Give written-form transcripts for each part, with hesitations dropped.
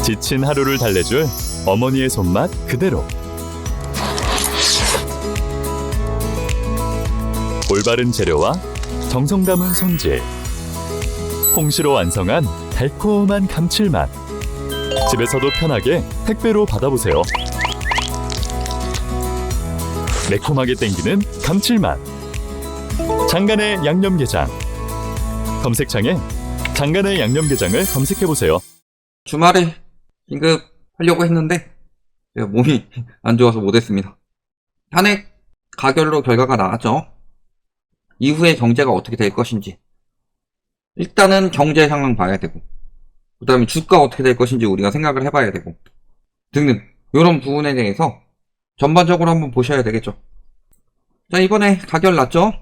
지친 하루를 달래줄 어머니의 손맛 그대로. 올바른 재료와 정성 담은 손질. 홍시로 완성한 달콤한 감칠맛. 집에서도 편하게 택배로 받아보세요. 매콤하게 땡기는 감칠맛. 장간의 양념게장. 검색창에 장간의 양념게장을 검색해보세요. 주말에 긴급 하려고 했는데 제가 몸이 안 좋아서 못했습니다. 탄핵 가결로 결과가 나왔죠. 이후에 경제가 어떻게 될 것인지 일단은 경제 상황 봐야 되고, 그 다음에 주가 어떻게 될 것인지 우리가 생각을 해봐야 되고 등등 이런 부분에 대해서 전반적으로 한번 보셔야 되겠죠. 자, 이번에 가결 났죠.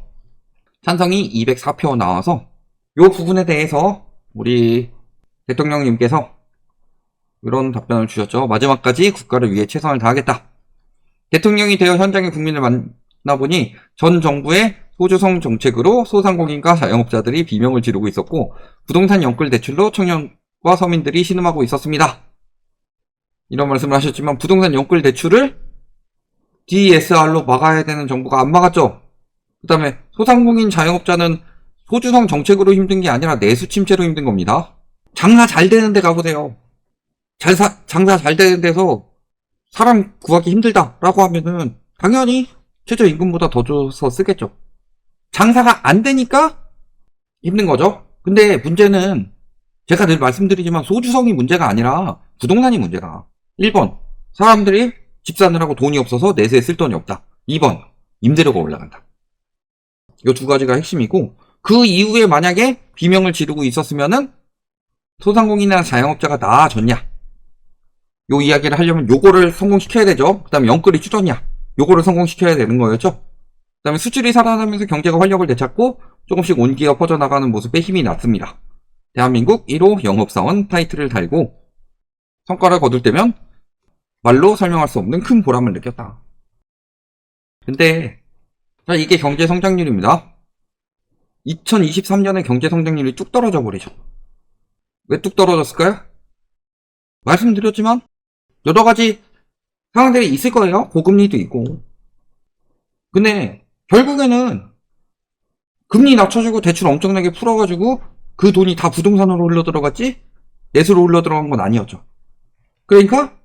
찬성이 204표 나와서 이 부분에 대해서 우리 대통령님께서 이런 답변을 주셨죠. 마지막까지 국가를 위해 최선을 다하겠다. 대통령이 되어 현장의 국민을 만나보니 전 정부의 소주성 정책으로 소상공인과 자영업자들이 비명을 지르고 있었고 부동산 연끌 대출로 청년과 서민들이 신음하고 있었습니다. 이런 말씀을 하셨지만 부동산 연끌 대출을 DSR로 막아야 되는 정부가 안 막았죠. 그 다음에 소상공인 자영업자는 소주성 정책으로 힘든 게 아니라 내수 침체로 힘든 겁니다. 장사 잘 되는 데 가보세요. 장사 잘 되는 데서 사람 구하기 힘들다라고 하면은 당연히 최저임금보다 더 줘서 쓰겠죠. 장사가 안 되니까 힘든 거죠. 근데 문제는 제가 늘 말씀드리지만 소주성이 문제가 아니라 부동산이 문제다. 1번, 사람들이 집 사느라고 돈이 없어서 내세에 쓸 돈이 없다. 2번, 임대료가 올라간다. 이 두 가지가 핵심이고, 그 이후에 만약에 비명을 지르고 있었으면은 소상공인이나 자영업자가 나아졌냐, 요 이야기를 하려면 요거를 성공시켜야 되죠. 그 다음에 연끌이 줄었냐, 요거를 성공시켜야 되는 거였죠. 그 다음에 수출이 살아나면서 경제가 활력을 되찾고 조금씩 온기가 퍼져나가는 모습에 힘이 났습니다. 대한민국 1호 영업사원 타이틀을 달고 성과를 거둘 때면 말로 설명할 수 없는 큰 보람을 느꼈다. 근데 자, 이게 경제 성장률입니다. 2023년에 경제 성장률이 뚝 떨어져 버리죠. 왜 뚝 떨어졌을까요? 말씀드렸지만 여러 가지 상황들이 있을 거예요. 고금리도 있고. 근데 결국에는 금리 낮춰주고 대출 엄청나게 풀어가지고 그 돈이 다 부동산으로 흘러들어갔지 내수로 흘러들어간 건 아니었죠. 그러니까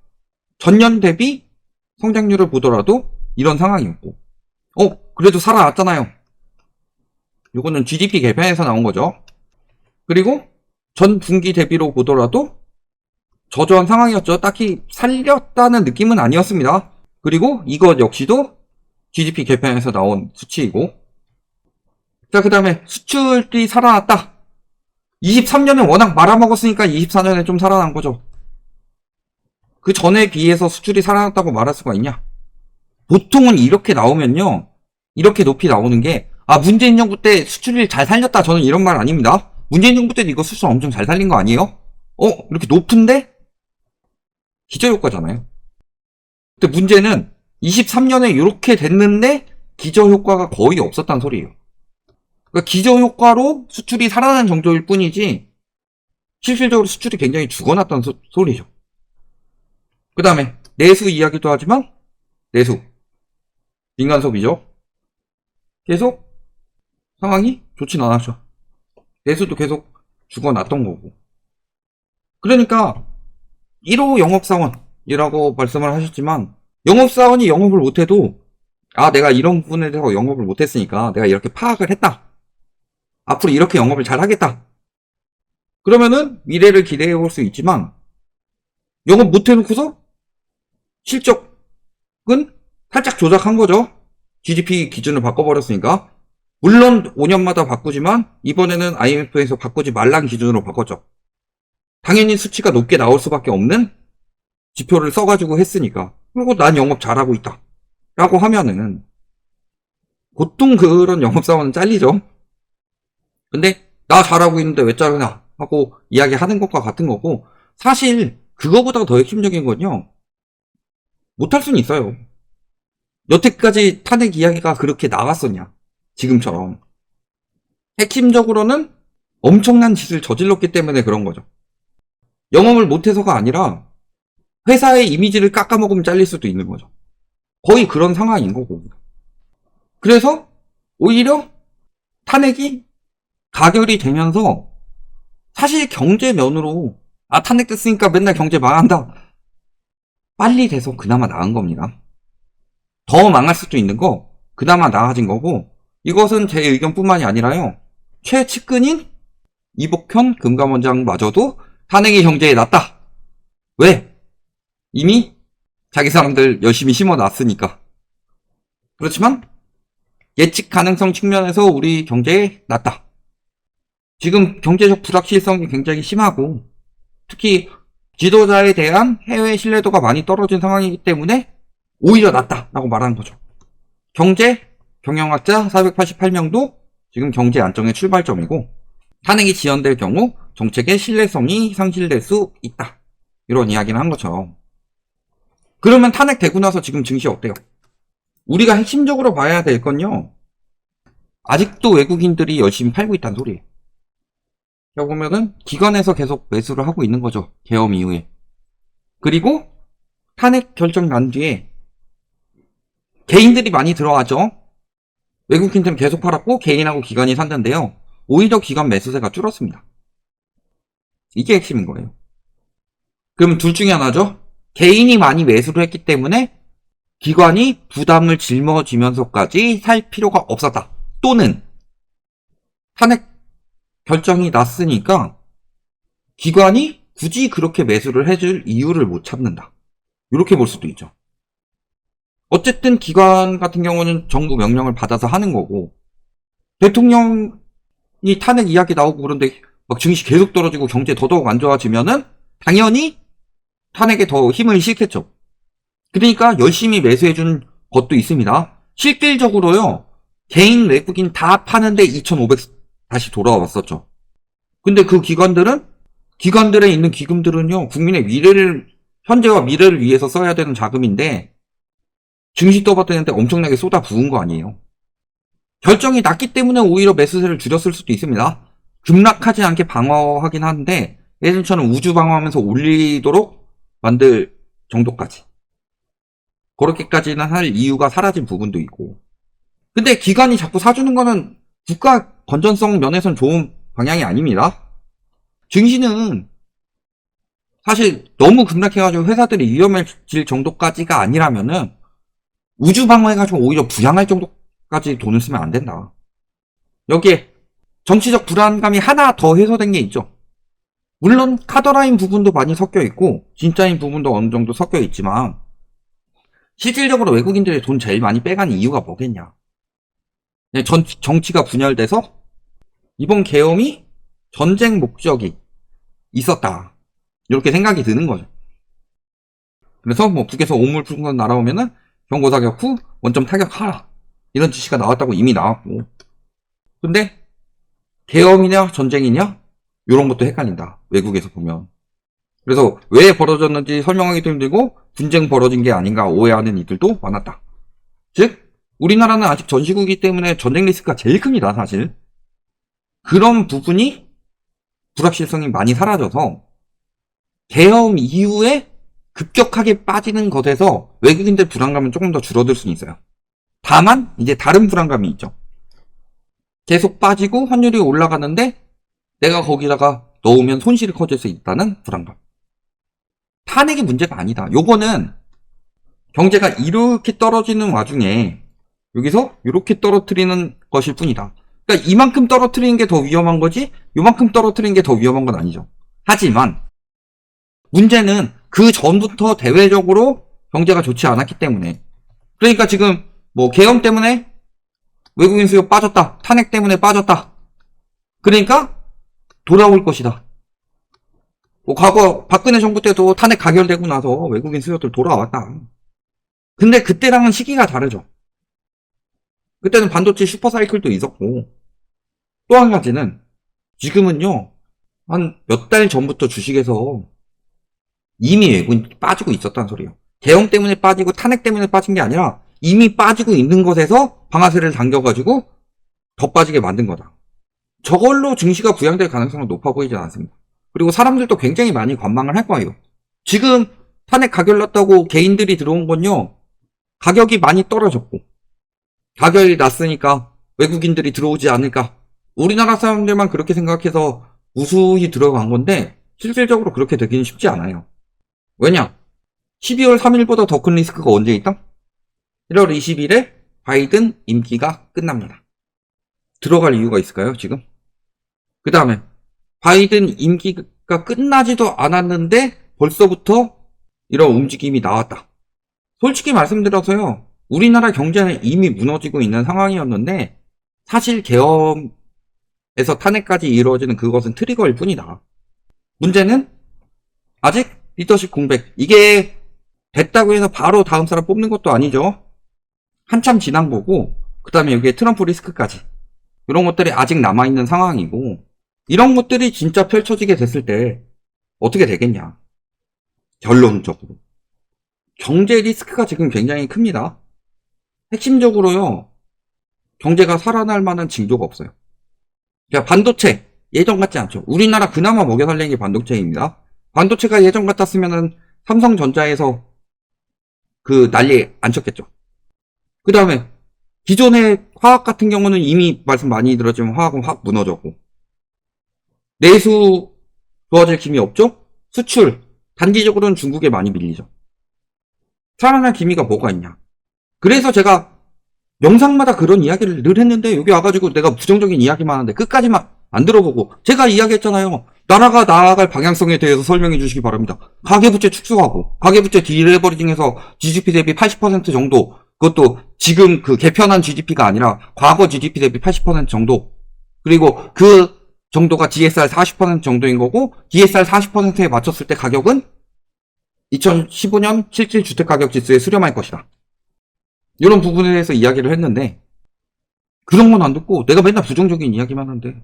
전년 대비 성장률을 보더라도 이런 상황이었고, 그래도 살아났잖아요. 요거는 GDP 개편에서 나온 거죠. 그리고 전 분기 대비로 보더라도 저조한 상황이었죠. 딱히 살렸다는 느낌은 아니었습니다. 그리고 이것 역시도 GDP 개편에서 나온 수치이고, 자, 그 다음에 수출이 살아났다. 23년에 워낙 말아먹었으니까 24년에 좀 살아난 거죠. 그 전에 비해서 수출이 살아났다고 말할 수가 있냐? 보통은 이렇게 나오면요, 이렇게 높이 나오는 게, 문재인 정부 때 수출을 잘 살렸다, 저는 이런 말 아닙니다. 문재인 정부 때도 이거 수출 엄청 잘 살린 거 아니에요? 이렇게 높은데? 기저효과잖아요. 근데 문제는 23년에 이렇게 됐는데 기저효과가 거의 없었단 소리예요. 그러니까 기저효과로 수출이 살아난 정도일 뿐이지 실질적으로 수출이 굉장히 죽어났다는 소리죠. 그 다음에 내수 이야기도 하지만 내수, 민간 소비죠. 계속 상황이 좋진 않았죠. 내수도 계속 죽어났던 거고. 그러니까 1호 영업사원이라고 말씀을 하셨지만 영업사원이 영업을 못해도 내가 이런 부분에 대해서 영업을 못했으니까 내가 이렇게 파악을 했다. 앞으로 이렇게 영업을 잘 하겠다. 그러면은 미래를 기대해 볼 수 있지만 영업 못해놓고서 실적은 살짝 조작한 거죠. GDP 기준을 바꿔버렸으니까. 물론 5년마다 바꾸지만 이번에는 IMF에서 바꾸지 말란 기준으로 바꿨죠. 당연히 수치가 높게 나올 수밖에 없는 지표를 써가지고 했으니까. 그리고 난 영업 잘하고 있다 라고 하면은 보통 그런 영업사원은 잘리죠. 근데 나 잘하고 있는데 왜 자르냐 하고 이야기하는 것과 같은 거고, 사실 그거보다 더 핵심적인 건요, 못할 수는 있어요. 여태까지 탄핵 이야기가 그렇게 나왔었냐, 지금처럼. 핵심적으로는 엄청난 짓을 저질렀기 때문에 그런 거죠. 영업을 못해서가 아니라 회사의 이미지를 깎아먹으면 잘릴 수도 있는 거죠. 거의 그런 상황인 거고. 그래서 오히려 탄핵이 가결이 되면서 사실 경제면으로 탄핵됐으니까 맨날 경제 망한다. 빨리 돼서 그나마 나은 겁니다. 더 망할 수도 있는 거 그나마 나아진 거고, 이것은 제 의견뿐만이 아니라요, 최측근인 이복현 금감원장마저도 탄핵이 경제에 낫다. 왜? 이미 자기 사람들 열심히 심어놨으니까. 그렇지만 예측 가능성 측면에서 우리 경제에 낫다. 지금 경제적 불확실성이 굉장히 심하고, 특히 지도자에 대한 해외 신뢰도가 많이 떨어진 상황이기 때문에 오히려 낫다라고 말하는 거죠. 경제 경영학자 488명도 지금 경제 안정의 출발점이고, 탄핵이 지연될 경우 정책의 신뢰성이 상실될 수 있다, 이런 이야기를 한 거죠. 그러면 탄핵되고 나서 지금 증시 어때요? 우리가 핵심적으로 봐야 될 건요, 아직도 외국인들이 열심히 팔고 있다는 소리예요. 여기 보면은 기관에서 계속 매수를 하고 있는 거죠, 계엄 이후에. 그리고 탄핵 결정 난 뒤에 개인들이 많이 들어가죠. 외국인들은 계속 팔았고 개인하고 기관이 샀는데요, 오히려 기관 매수세가 줄었습니다. 이게 핵심인 거예요. 그러면 둘 중에 하나죠. 개인이 많이 매수를 했기 때문에 기관이 부담을 짊어지면서까지 살 필요가 없었다. 또는 탄핵 결정이 났으니까 기관이 굳이 그렇게 매수를 해줄 이유를 못 찾는다. 이렇게 볼 수도 있죠. 어쨌든 기관 같은 경우는 정부 명령을 받아서 하는 거고, 대통령이 탄핵 이야기 나오고 그런데 막 증시 계속 떨어지고 경제 더더욱 안 좋아지면은 당연히 탄핵에 더 힘을 실겠죠. 그러니까 열심히 매수해준 것도 있습니다. 실질적으로요, 개인 외국인 다 파는데 2,500 다시 돌아왔었죠. 근데 그 기관들에 있는 기금들은요, 국민의 미래를, 현재와 미래를 위해서 써야 되는 자금인데 증시 떠받드는데 엄청나게 쏟아 부은 거 아니에요. 결정이 났기 때문에 오히려 매수세를 줄였을 수도 있습니다. 급락하지 않게 방어하긴 하는데 예전처럼 우주 방어하면서 올리도록 만들 정도까지, 그렇게까지는 할 이유가 사라진 부분도 있고. 근데 기관이 자꾸 사주는 거는 국가 건전성 면에선 좋은 방향이 아닙니다. 증시는 사실 너무 급락해가지고 회사들이 위험해질 정도까지가 아니라면은 우주 방어해가지고 오히려 부양할 정도까지 돈을 쓰면 안 된다. 여기에 정치적 불안감이 하나 더 해소된 게 있죠. 물론 카더라인 부분도 많이 섞여 있고 진짜인 부분도 어느 정도 섞여 있지만, 실질적으로 외국인들이 돈 제일 많이 빼간 이유가 뭐겠냐. 정치가 분열돼서 이번 계엄이 전쟁 목적이 있었다, 이렇게 생각이 드는 거죠. 그래서 뭐 북에서 오물풍선 날아오면은 경고 사격 후 원점 타격하라, 이런 지시가 나왔다고 이미 나왔고. 근데 계엄이냐 전쟁이냐 이런 것도 헷갈린다, 외국에서 보면. 그래서 왜 벌어졌는지 설명하기도 힘들고 분쟁 벌어진 게 아닌가 오해하는 이들도 많았다. 즉 우리나라는 아직 전시국이기 때문에 전쟁 리스크가 제일 큽니다, 사실. 그런 부분이 불확실성이 많이 사라져서 계엄 이후에 급격하게 빠지는 것에서 외국인들 불안감은 조금 더 줄어들 수는 있어요. 다만 이제 다른 불안감이 있죠. 계속 빠지고 환율이 올라가는데 내가 거기다가 넣으면 손실이 커질 수 있다는 불안감. 탄핵이 문제가 아니다. 요거는 경제가 이렇게 떨어지는 와중에 여기서 이렇게 떨어뜨리는 것일 뿐이다. 그러니까 이만큼 떨어뜨리는 게 더 위험한 거지 요만큼 떨어뜨리는 게 더 위험한 건 아니죠. 하지만 문제는 그 전부터 대외적으로 경제가 좋지 않았기 때문에, 그러니까 지금 뭐 계엄 때문에 외국인 수요 빠졌다, 탄핵 때문에 빠졌다, 그러니까 돌아올 것이다. 뭐 과거 박근혜 정부 때도 탄핵 가결되고 나서 외국인 수요들 돌아왔다. 근데 그때랑은 시기가 다르죠. 그때는 반도체 슈퍼사이클도 있었고, 또 한 가지는 지금은요, 한 몇 달 전부터 주식에서 이미 외국인이 빠지고 있었다는 소리예요. 계엄 때문에 빠지고 탄핵 때문에 빠진 게 아니라 이미 빠지고 있는 것에서 방아쇠를 당겨가지고 더 빠지게 만든 거다. 저걸로 증시가 부양될 가능성은 높아 보이지 않습니다. 그리고 사람들도 굉장히 많이 관망을 할 거예요. 지금 탄핵 가결났다고 개인들이 들어온 건요, 가격이 많이 떨어졌고, 가격이 낮으니까 외국인들이 들어오지 않을까. 우리나라 사람들만 그렇게 생각해서 무수히 들어간 건데, 실질적으로 그렇게 되기는 쉽지 않아요. 왜냐? 12월 3일보다 더 큰 리스크가 언제 있다? 1월 20일에 바이든 임기가 끝납니다. 들어갈 이유가 있을까요, 지금? 그 다음에, 바이든 임기가 끝나지도 않았는데, 벌써부터 이런 움직임이 나왔다. 솔직히 말씀드려서요, 우리나라 경제는 이미 무너지고 있는 상황이었는데, 사실 계엄에서 탄핵까지 이루어지는 그것은 트리거일 뿐이다. 문제는 아직 리더십 공백, 이게 됐다고 해서 바로 다음 사람 뽑는 것도 아니죠. 한참 지난 거고, 그 다음에 여기에 트럼프 리스크까지. 이런 것들이 아직 남아있는 상황이고, 이런 것들이 진짜 펼쳐지게 됐을 때 어떻게 되겠냐. 결론적으로. 경제 리스크가 지금 굉장히 큽니다. 핵심적으로요, 경제가 살아날 만한 징조가 없어요. 자, 반도체, 예전 같지 않죠. 우리나라 그나마 먹여 살리는 게 반도체입니다. 반도체가 예전 같았으면은 삼성전자에서 그 난리 안 쳤겠죠. 그 다음에 기존의 화학 같은 경우는 이미 말씀 많이 들었지만 화학은 확 무너졌고, 내수 좋아질 기미 없죠? 수출, 단기적으로는 중국에 많이 밀리죠. 살아날 기미가 뭐가 있냐. 그래서 제가 영상마다 그런 이야기를 늘 했는데, 여기 와가지고 내가 부정적인 이야기만 하는데 끝까지만 안 들어보고, 제가 이야기했잖아요. 나라가 나아갈 방향성에 대해서 설명해 주시기 바랍니다. 가계부채 축소하고, 가계부채 디레버리징해서 GDP 대비 80% 정도, 그것도 지금 그 개편한 GDP가 아니라 과거 GDP 대비 80% 정도, 그리고 그 정도가 DSR 40% 정도인 거고, DSR 40%에 맞췄을 때 가격은 2015년 실질 주택가격지수에 수렴할 것이다. 이런 부분에 대해서 이야기를 했는데, 그런 건 안 듣고 내가 맨날 부정적인 이야기만 하는데,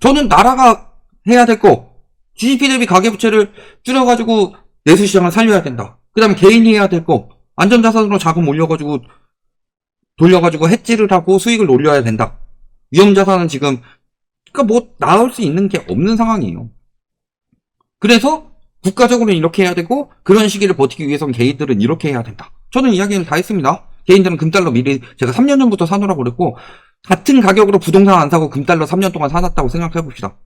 저는 나라가 해야 될 거, GDP 대비 가계부채를 줄여가지고 내수시장을 살려야 된다. 그 다음에 개인이 해야 될 거, 안전자산으로 자금 올려가지고 돌려가지고 해지를 하고 수익을 올려야 된다. 위험자산은 지금 그러니까 뭐 나올 수 있는 게 없는 상황이에요. 그래서 국가적으로 이렇게 해야 되고, 그런 시기를 버티기 위해서는 개인들은 이렇게 해야 된다. 저는 이야기를 다 했습니다. 개인들은 금달러 미리, 제가 3년 전부터 사놓으라고 그랬고, 같은 가격으로 부동산 안 사고 금달러 3년 동안 사놨다고 생각해 봅시다.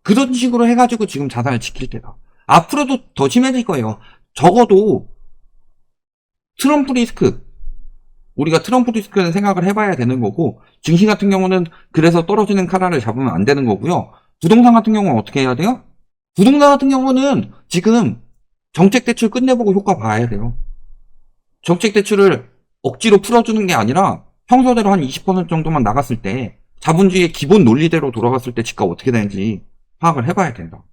그런 식으로 해가지고 지금 자산을 지킬 때다. 앞으로도 더 심해질 거예요. 적어도 트럼프 리스크, 우리가 트럼프 리스크는 생각을 해봐야 되는 거고, 증시 같은 경우는 그래서 떨어지는 카라를 잡으면 안 되는 거고요. 부동산 같은 경우는 어떻게 해야 돼요? 부동산 같은 경우는 지금 정책 대출 끝내보고 효과 봐야 돼요. 정책 대출을 억지로 풀어주는 게 아니라 평소대로 한 20% 정도만 나갔을 때, 자본주의의 기본 논리대로 돌아갔을 때 집값 어떻게 되는지 파악을 해봐야 된다.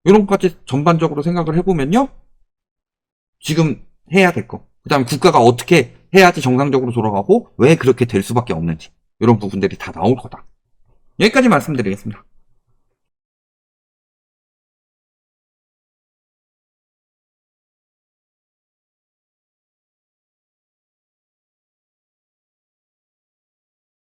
이런 것까지 전반적으로 생각을 해보면요, 지금 해야 될 거, 그 다음에 국가가 어떻게 해야지 정상적으로 돌아가고 왜 그렇게 될 수밖에 없는지, 이런 부분들이 다 나올 거다. 여기까지 말씀드리겠습니다.